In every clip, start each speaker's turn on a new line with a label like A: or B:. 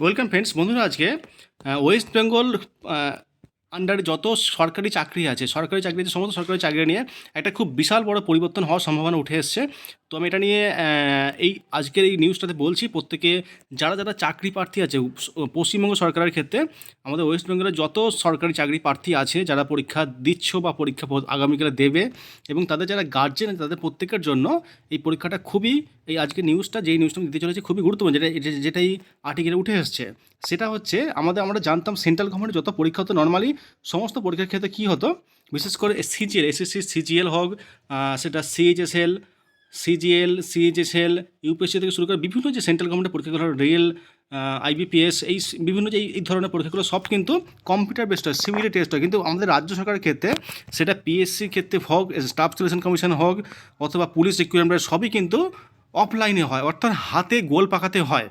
A: Welcome friends, বন্ধুরা আজকে West Bengal আন্ডারে যত সরকারি চাকরি আছে, সমস্ত সরকারি চাকরি নিয়ে একটা খুব বিশাল বড় পরিবর্তন হওয়ার সম্ভাবনা উঠে এসছে। তো আমি এটা নিয়ে এই আজকের এই নিউজটাতে বলছি। প্রত্যেকে যারা যারা চাকরি প্রার্থী আছে পশ্চিমবঙ্গ সরকারের ক্ষেত্রে, আমাদের ওয়েস্ট বেঙ্গলের যত সরকারি চাকরি প্রার্থী আছে, যারা পরীক্ষা দিচ্ছ বা পরীক্ষা আগামীকালে দেবে, এবং তাদের যারা গার্জেন আছে তাদের প্রত্যেকের জন্য এই পরীক্ষাটা খুবই, এই আজকের নিউজটা যেই নিউজটা দিতে চলেছে খুবই গুরুত্বপূর্ণ। যেটাই আর্টিকেলে উঠে এসছে সেটা হচ্ছে, আমরা জানতাম সেন্ট্রাল গভর্নমেন্টের যত পরীক্ষা হতো নর্মালি, সমস্ত পরীক্ষার ক্ষেত্রে কী হতো, বিশেষ করে সিজিএল, এসএসসি সিজিএল হোক, সেটা সিএইচএসএল ইউপিএসসি থেকে শুরু করে বিভিন্ন যে সেন্ট্রাল গভর্নমেন্টের পরীক্ষাগুলো, রেল, আইবিপিএস, বিভিন্ন যে এই ধরনের পরীক্ষাগুলো সব কিন্তু কম্পিউটার বেসড হয়, সিমিলার টেস্ট হয়। কিন্তু আমাদের রাজ্য সরকারের ক্ষেত্রে সেটা পিএসসির ক্ষেত্রে হোক, স্টাফ সিলেকশন কমিশন হোক, অথবা পুলিশ রিক্রুটমেন্ট, সবই কিন্তু অফলাইনে হয়, অর্থাৎ হাতে গোল পাকাতে হয়,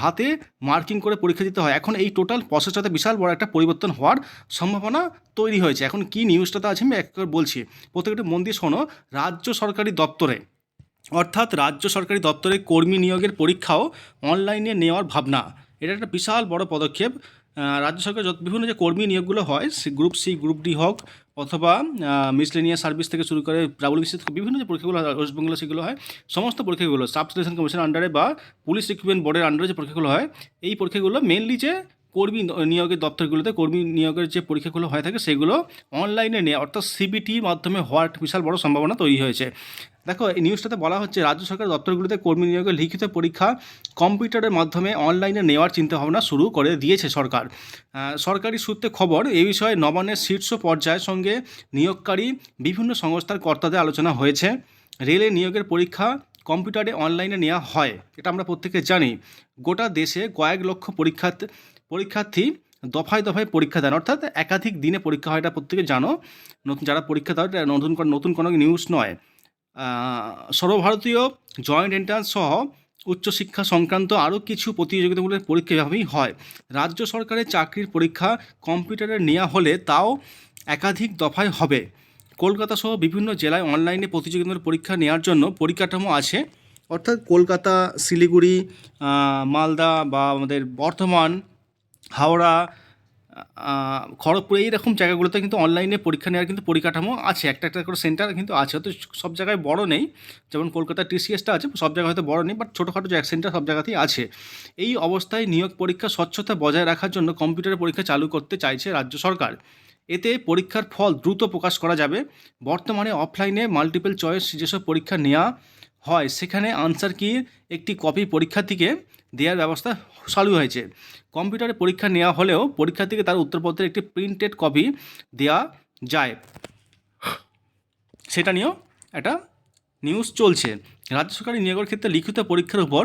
A: হাতে মার্কিং করে পরীক্ষা দিতে হয়। এখন এই টোটাল প্রসেসটাতে বিশাল বড় একটা পরিবর্তন হওয়ার সম্ভাবনা তৈরি হয়েছে। এখন কি নিউজটাতে আছে আমি একবার বলছি, প্রত্যেকটা মন দিয়ে শোনো। রাজ্য সরকারি দপ্তরে, অর্থাৎ রাজ্য সরকারি দপ্তরে কর্মী নিয়োগের পরীক্ষাও অনলাইনে নেওয়ার ভাবনা। এটা একটা বিশাল বড় পদক্ষেপ। রাজ্য সরকার বিভিন্ন যে কর্মী নিয়োগগুলো হয়, গ্রুপ সি, গ্রুপ ডি হোক, অথবা মিসলেনিয়াস সার্ভিস থেকে শুরু করে ডাব্লিউবিসিএস, বিভিন্ন যে পরীক্ষাগুলো ওয়েস্ট বেঙ্গলে সেগুলো হয়, সমস্ত পরীক্ষাগুলো সাব সিলেকশন কমিশনের আন্ডারে বা পুলিশ রিক্রুটমেন্ট বোর্ডের আন্ডারে যে পরীক্ষাগুলো হয়, এই পরীক্ষাগুলো মেনলি যে কর্মী নিয়োগের দপ্তরগুলোতে কর্মী নিয়োগের যে পরীক্ষাগুলো হয়ে থাকে সেগুলো অনলাইনে নেওয়া, অর্থাৎ সিবিটির মাধ্যমে হওয়ার একটা বিশাল বড় সম্ভাবনা তৈরি হয়েছে। দেখো, এই নিউজটাতে বলা হচ্ছে রাজ্য সরকার দপ্তরগুলিতে কর্মী নিয়োগের লিখিত পরীক্ষা কম্পিউটারের মাধ্যমে অনলাইনে নেওয়ার চিন্তাভাবনা শুরু করে দিয়েছে সরকার। সরকারি সূত্রে খবর, এই বিষয়ে নবান্নের শীর্ষ পর্যায়ের সঙ্গে নিয়োগকারী বিভিন্ন সংস্থার কর্তাদের আলোচনা হয়েছে। রেলে নিয়োগের পরীক্ষা কম্পিউটারে অনলাইনে নেওয়া হয়, এটা আমরা প্রত্যেকে জানি। গোটা দেশে কয়েক লক্ষ পরীক্ষার্থী দফায় দফায় পরীক্ষা দেন, অর্থাৎ একাধিক দিনে পরীক্ষা হয়, এটা প্রত্যেকে জানো। নতুন যারা পরীক্ষা দেয়, এটা নতুন কোনো নিউজ নয়। সর্বভারতীয় জয়েন্ট এন্ট্রান্স সহ উচ্চশিক্ষা সংক্রান্ত আরও কিছু প্রতিযোগিতামূলক পরীক্ষা এভাবেই হয়। রাজ্য সরকারের চাকরির পরীক্ষা কম্পিউটারে নেওয়া হলে তাও একাধিক দফায় হবে। কলকাতা সহ বিভিন্ন জেলায় অনলাইনে প্রতিযোগিতামূলক পরীক্ষা নেওয়ার জন্য পরিকাঠামো আছে, অর্থাৎ কলকাতা, শিলিগুড়ি, মালদা বা আমাদের বর্ধমান, হাওড়া, খড়গপুর, এইরকম জায়গাগুলোতে কিন্তু অনলাইনে পরীক্ষা নেওয়ার কিন্তু পরিকাঠামো আছে, একটা একটা করে সেন্টার কিন্তু আছে। হয়তো সব জায়গায় বড় নেই, যেমন কলকাতার টিসিএসটা আছে, সব জায়গায় হয়তো বড় নেই, বাট ছোটোখাটো যে এক সেন্টার সব জায়গাতেই আছে। এই অবস্থায় নিয়োগ পরীক্ষা স্বচ্ছতা বজায় রাখার জন্য কম্পিউটারে পরীক্ষা চালু করতে চাইছে রাজ্য সরকার। এতে পরীক্ষার ফল দ্রুত প্রকাশ করা যাবে। বর্তমানে অফলাইনে মাল্টিপল চয়েস যেসব পরীক্ষা নেওয়া হয়, সেখানে আনসার কি একটি কপি পরীক্ষার্থীকে দেওয়ার ব্যবস্থা চালু হয়েছে। কম্পিউটারে পরীক্ষা নেওয়া হলেও পরীক্ষার্থীকে তার উত্তরপত্রের একটি প্রিন্টেড কপি দেওয়া যায়, সেটা নিয়েও একটা নিউজ চলছে। রাজ্য সরকারের নিয়োগের ক্ষেত্রে লিখিত পরীক্ষার উপর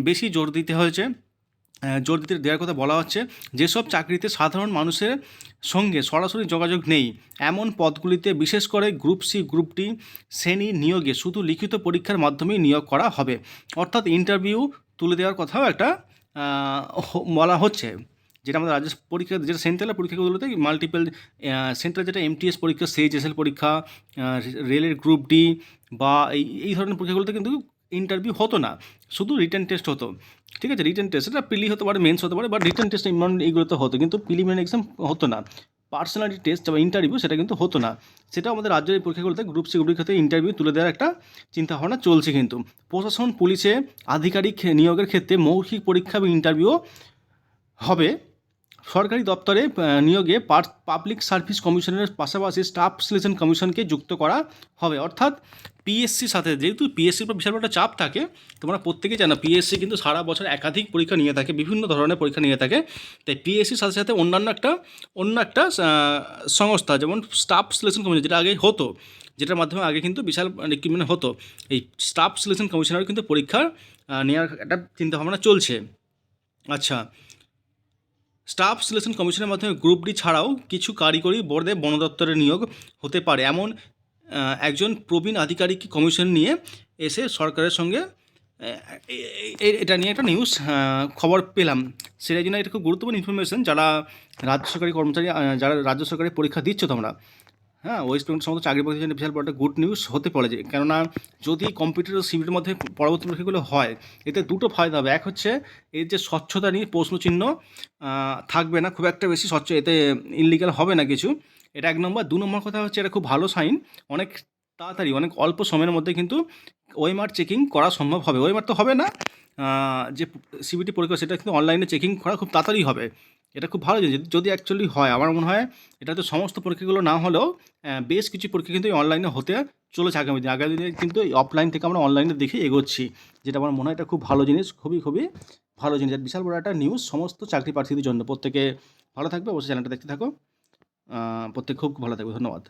A: বেশি জোর দিতে দেওয়ার কথা বলা হচ্ছে। যেসব চাকরিতে সাধারণ মানুষের সঙ্গে সরাসরি যোগাযোগ নেই, এমন পদগুলিতে বিশেষ করে গ্রুপ সি, গ্রুপ ডি শ্রেণী নিয়োগে শুধু লিখিত পরীক্ষার মাধ্যমেই নিয়োগ করা হবে, অর্থাৎ ইন্টারভিউ তুলে দেওয়ার কথাও একটা বলা হচ্ছে। যেটা আমাদের রাজ্য পরীক্ষা, যেটা সেন্ট্রালের পরীক্ষাগুলোতে মাল্টিপল সেন্ট্রাল, যেটা এমটিএস পরীক্ষা, সিএইচএসএল পরীক্ষা, রেলের গ্রুপ ডি বা এই ধরনের পরীক্ষাগুলোতে কিন্তু ইন্টারভিউ হতো না, শুধু রিটেন টেস্ট হতো। ঠিক আছে, রিটেন টেস্ট, এটা প্রিলি হতে পারে, মেন্স হতে পারে, বাট রিটেন টেস্ট এইগুলোতে হতো, কিন্তু প্রিলিমিনারি এক্সাম হতো না। পার্সোনালিটি টেস্ট বা ইন্টারভিউ সেটা কিন্তু হতো না। সেটাও আমাদের রাজ্যের এই পরীক্ষাগুলোতে গ্রুপ সি, গ্রুপ ক্ষেত্রে ইন্টারভিউ তুলে দেওয়ার একটা চিন্তাভাবনা চলছে। কিন্তু প্রশাসন, পুলিশে আধিকারিক নিয়োগের ক্ষেত্রে মৌখিক পরীক্ষা এবং ইন্টারভিউ হবে। সরকারি দপ্তরে নিয়োগে পাবলিক সার্ভিস কমিশনের পাশাপাশি স্টাফ সিলেকশন কমিশনকে যুক্ত করা হবে, অর্থাৎ পিএসসির সাথে, যেহেতু পিএসসির উপর বিশাল একটা চাপ থাকে, তোমরা প্রত্যেকেই জানো পিএসসি কিন্তু সারা বছর একাধিক পরীক্ষা নিয়ে থাকে, বিভিন্ন ধরনের পরীক্ষা নিয়ে থাকে। তাই পিএসসির সাথে সাথে অন্য একটা সংস্থা, যেমন স্টাফ সিলেকশন কমিশন, যেটা আগে হতো, যেটার মাধ্যমে আগে কিন্তু বিশাল রিক্রুটমেন্ট হতো, এই স্টাফ সিলেকশন কমিশনের কিন্তু পরীক্ষা নেওয়ার একটা চিন্তাভাবনা চলছে। আচ্ছা, স্টাফ সিলেকশন কমিশনের মাধ্যমে গ্রুপ ডি ছাড়াও কিছু কারিগরি বোর্ডে বন দপ্তরে নিয়োগ হতে পারে, এমন একজন প্রবীণ আধিকারিক কমিশন নিয়ে এসে সরকারের সঙ্গে এটা নিয়ে একটা নিউজ খবর পেলাম। সেটাই জন্য এটা খুব গুরুত্বপূর্ণ ইনফরমেশন, যারা রাজ্য সরকারি কর্মচারী, যারা রাজ্য সরকারি পরীক্ষা দিচ্ছ তোমরা। হ্যাঁ, ওয়েস্ট বেঙ্গল সমস্ত চাকরি প্রার্থীদের জন্য বিশাল বড় একটা গুড নিউজ হতে পারে, যে কেননা যদি কম্পিউটার সিভির মধ্যে পরবর্তী পরীক্ষাগুলো হয়, এতে দুটো ফায়দা হবে। এক হচ্ছে এর যে স্বচ্ছতা নিয়ে প্রশ্নচিহ্ন থাকবে না খুব একটা বেশি, স্বচ্ছ, এতে ইললিগাল হবে না কিছু, এটা এক নম্বর। দু নম্বর কথা হচ্ছে এটা খুব ভালো সাইন, অনেক তাড়াতাড়ি অনেক অল্প সময়ের মধ্যে কিন্তু ওএমআর চেকিং করা সম্ভব হবে। ওএমআর তো হবে না, যে সিবিটি পরীক্ষা সেটা কিন্তু অনলাইনে চেকিং করা খুব তাড়াতাড়ি হবে। এটা খুব ভালো জিনিস যদি অ্যাকচুয়ালি হয়। আমার মনে হয় এটা তো সমস্ত পরীক্ষাগুলো না হলেও বেশ কিছু পরীক্ষা কিন্তু অনলাইনে হতে চলেছে আগামী দিনে। আগামী দিনে কিন্তু এই অফলাইন থেকে আমরা অনলাইনে দেখে এগোচ্ছি, যেটা আমার মনে হয় এটা খুব ভালো জিনিস, খুবই খুবই ভালো জিনিস। আর বিশাল বড় একটা নিউজ সমস্ত চাকরি প্রার্থীদের জন্য। প্রত্যেকে ভালো থাকবে, অবশ্যই চ্যানেলটা দেখতে থাকো। প্রত্যেকে খুব ভালো থাকবে। ধন্যবাদ।